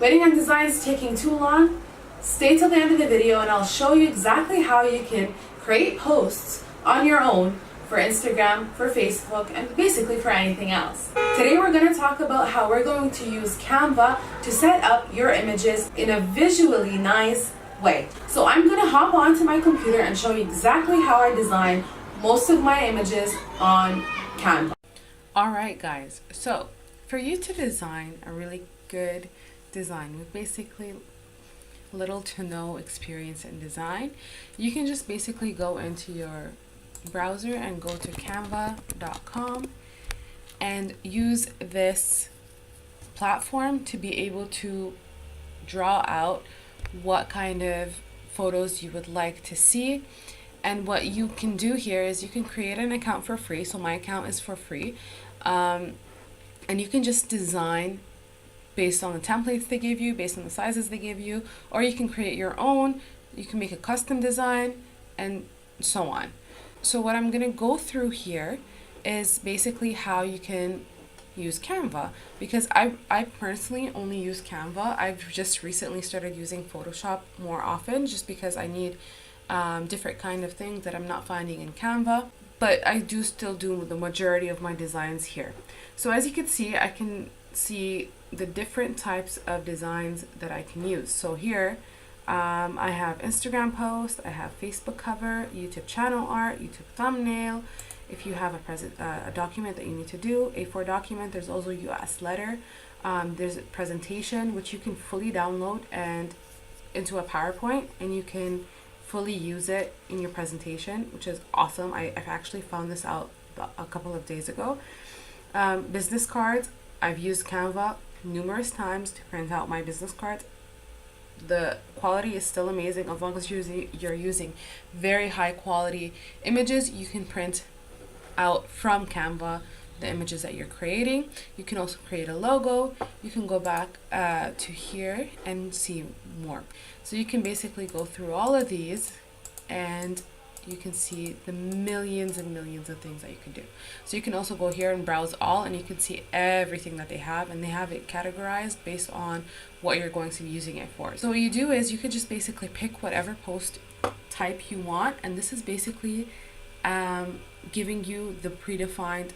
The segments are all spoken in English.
Waiting on designs taking too long? Stay till the end of the video and I'll show you exactly how you can create posts on your own for Instagram, for Facebook, and basically for anything else. Today we're going to talk about how we're going to use Canva to set up your images in a visually nice way. So I'm going to hop onto my computer and show you exactly how I design most of my images on Canva. Alright guys, so for you to design a really good design with basically little to no experience in design, you can just basically go into your browser and go to canva.com and use this platform to be able to draw out what kind of photos you would like to see. And what you can do here is you can create an account for free. So my account is for free, and you can just design based on the templates they give you, based on the sizes they give you, or you can create your own. You can make a custom design and so on. So what I'm going to go through here is basically how you can use Canva, because I personally only use Canva. I've just recently started using Photoshop more often just because I need different kind of things that I'm not finding in Canva, but I do still do the majority of my designs here. So as you can see, I can see the different types of designs that I can use. So here I have Instagram post, I have Facebook cover, YouTube channel art, YouTube thumbnail. If you have a document that you need to do, A4 document, there's also US letter. There's a presentation which you can fully download and into a PowerPoint, and you can fully use it in your presentation, which is awesome. I've actually found this out a couple of days ago. Business cards, I've used Canva numerous times to print out my business cards. The quality is still amazing. As long as you're using very high quality images, you can print out from Canva the images that you're creating. You can also create a logo. You can go back to here and see more. So you can basically go through all of these and you can see the millions and millions of things that you can do. So you can also go here and browse all, and you can see everything that they have, and they have it categorized based on what you're going to be using it for. So what you do is you could just basically pick whatever post type you want, and this is basically giving you the predefined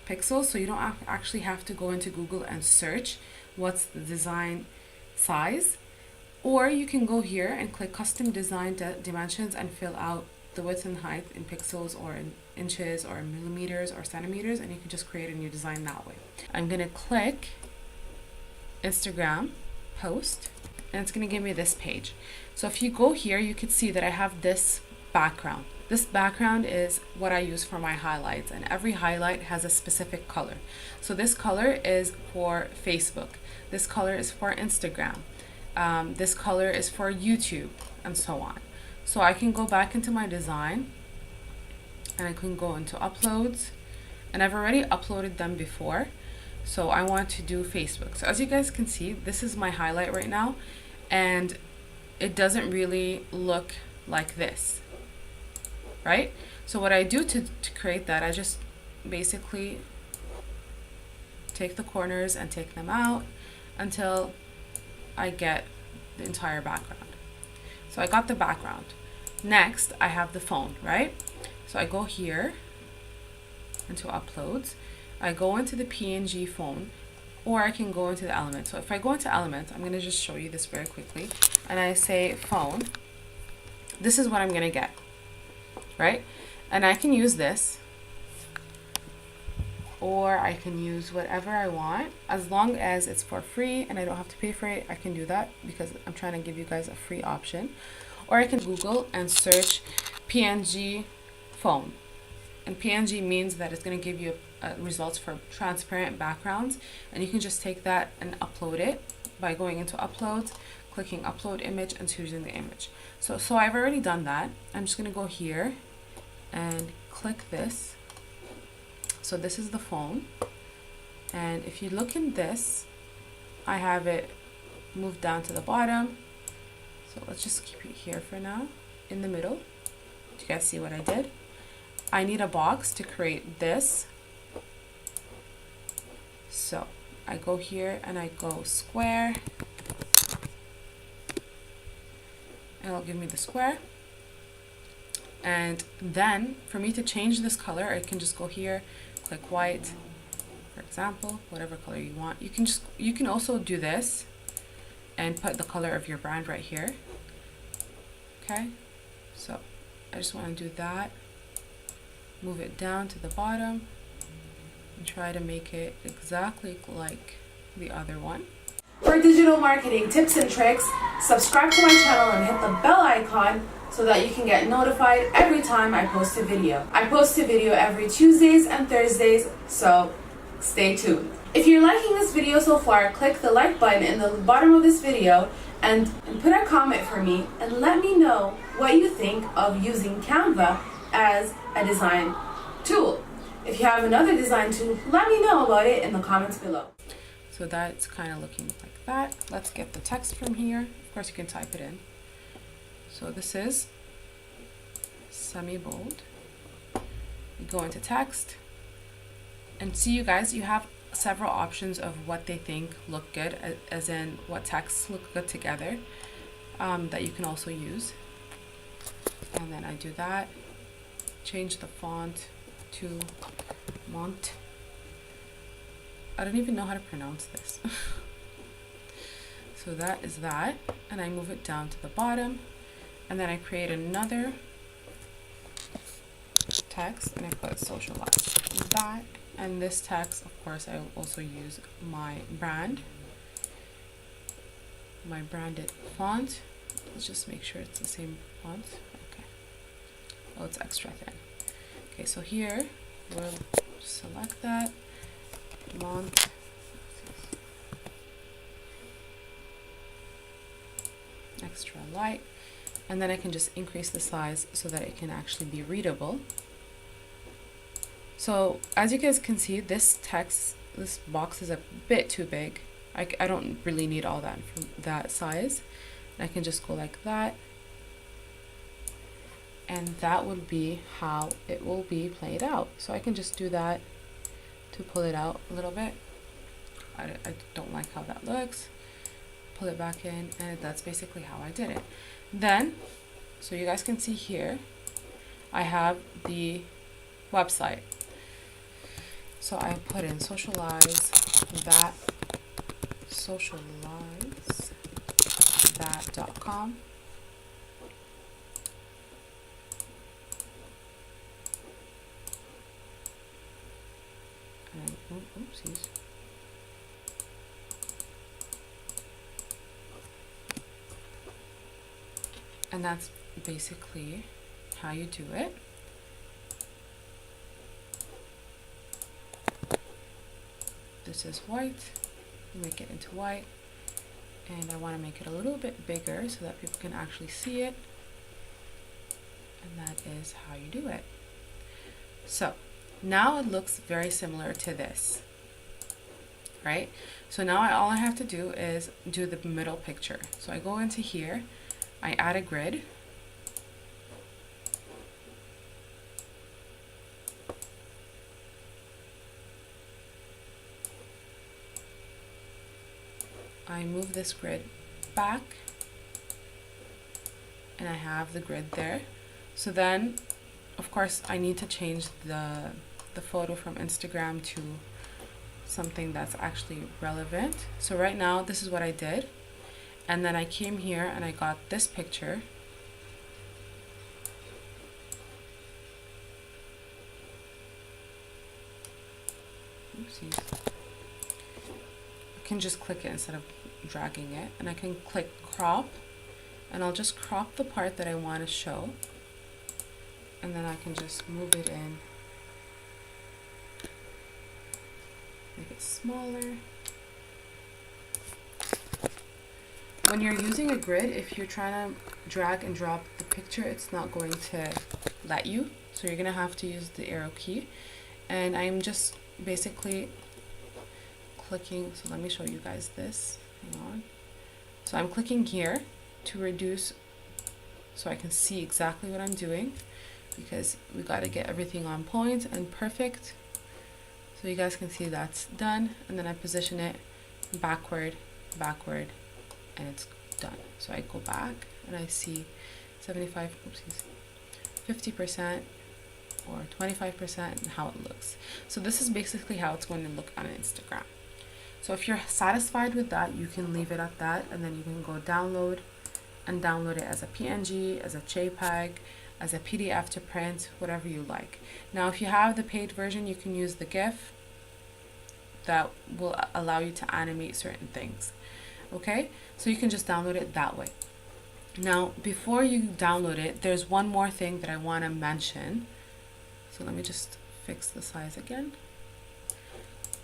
pixels, so you don't actually have to go into Google and search what's the design size. Or you can go here and click custom design dimensions and fill out the width and height in pixels or in inches or in millimeters or centimeters, and you can just create a new design that way. I'm gonna click Instagram post and it's gonna give me this page. So if you go here, you can see that I have this background. This background is what I use for my highlights, and every highlight has a specific color. So this color is for Facebook, this color is for Instagram, this color is for YouTube, and so on. So I can go back into my design and I can go into uploads, and I've already uploaded them before. So I want to do Facebook. So as you guys can see, this is my highlight right now, and it doesn't really look like this, right? So what I do to create that, I just basically take the corners and take them out until I get the entire background. So I got the background. Next, I have the phone, right? So I go here into uploads. I go into the PNG phone, or I can go into the element. So if I go into element, I'm gonna just show you this very quickly. And I say phone, this is what I'm gonna get, right? And I can use this, or I can use whatever I want, as long as it's for free and I don't have to pay for it. I can do that because I'm trying to give you guys a free option. Or I can Google and search PNG phone, and PNG means that it's going to give you results for transparent backgrounds, and you can just take that and upload it by going into uploads, clicking upload image, and choosing the image. So I've already done that. I'm just going to go here and click this. So this is the phone, and if you look in this, I have it moved down to the bottom. So let's just keep it here for now, in the middle. Do you guys see what I did? I need a box to create this. So I go here and I go square, it'll give me the square. And then for me to change this color, I can just go here, click white, for example, whatever color you want. You can also do this and put the color of your brand right here. Okay, so I just want to do that. Move it down to the bottom and try to make it exactly like the other one. For digital marketing tips and tricks, subscribe to my channel and hit the bell icon so that you can get notified every time I post a video. I post a video every Tuesdays and Thursdays, so stay tuned. If you're liking this video so far, click the like button in the bottom of this video and put a comment for me and let me know what you think of using Canva as a design tool. If you have another design tool, let me know about it in the comments below. So that's kind of looking like that. Let's get the text from here. Of course, you can type it in. So this is semi-bold. You go into text and see, you guys, you have several options of what they think look good, as in what texts look good together, that you can also use. And then I do that, change the font to Mont. I don't even know how to pronounce this. So that is that, and I move it down to the bottom, and then I create another text and I put Socialize. That, and this text, of course, I will also use my brand, my branded font. Let's just make sure it's the same font. Okay. Oh, it's extra thin. Okay, so here we'll select that. Mont. Extra light, and then I can just increase the size so that it can actually be readable. So as you guys can see, this text, this box is a bit too big. I don't really need all that from that size. And I can just go like that, and that would be how it will be played out. So I can just do that to pull it out a little bit. I don't like how that looks. Pull it back in, and that's basically how I did it. Then, so you guys can see here, I have the website. So I put in socialize that.com. And oopsies. And that's basically how you do it. This is white. You make it into white. And I want to make it a little bit bigger so that people can actually see it. And that is how you do it. So now it looks very similar to this, right? So now all I have to do is do the middle picture. So I go into here, I add a grid. I move this grid back, and I have the grid there. So then, of course, I need to change the photo from Instagram to something that's actually relevant. So right now, this is what I did. And then I came here and I got this picture. Oopsies. I can just click it instead of dragging it, and I can click crop, and I'll just crop the part that I want to show, and then I can just move it in, make it smaller. When you're using a grid, if you're trying to drag and drop the picture, it's not going to let you, so you're gonna have to use the arrow key. And I'm just basically clicking, so let me show you guys this. Hang on. So I'm clicking here to reduce so I can see exactly what I'm doing, because we got to get everything on point and perfect. So you guys can see that's done, and then I position it backward, and it's done. So I go back and I see 75, oopsies, 50% or 25% and how it looks. So this is basically how it's going to look on Instagram. So if you're satisfied with that, you can leave it at that, and then you can go download and download it as a PNG, as a JPEG, as a PDF to print, whatever you like. Now, if you have the paid version, you can use the GIF that will allow you to animate certain things. Okay, so you can just download it that way. Now, before you download it, there's one more thing that I want to mention. So let me just fix the size again.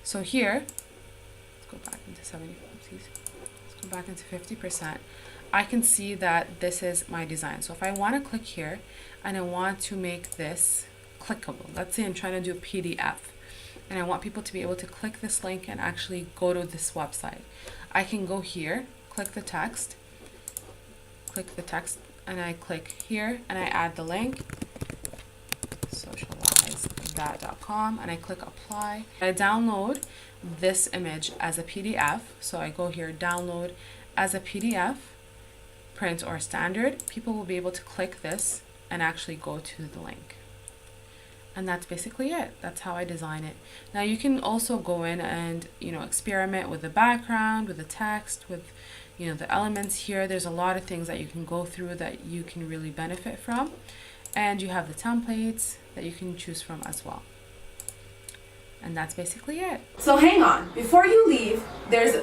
So here, let's go back into 70, let's go back into 50%. I can see that this is my design. So if I want to click here and I want to make this clickable, let's say I'm trying to do a PDF and I want people to be able to click this link and actually go to this website. I can go here, click the text, and I click here and I add the link, socialize.com, and I click apply. I download this image as a PDF. So I go here, download as a PDF, print or standard. People will be able to click this and actually go to the link. And that's basically it. That's how I design it. Now you can also go in and, experiment with the background, with the text, with, the elements here. There's a lot of things that you can go through that you can really benefit from. And you have the templates that you can choose from as well. And that's basically it. So hang on, before you leave, there's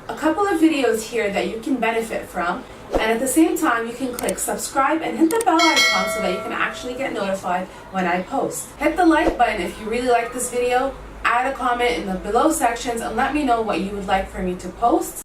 a couple of videos here that you can benefit from, and at the same time you can click subscribe and hit the bell icon so that you can actually get notified when I post. Hit the like button if you really like this video, add a comment in the below sections and let me know what you would like for me to post.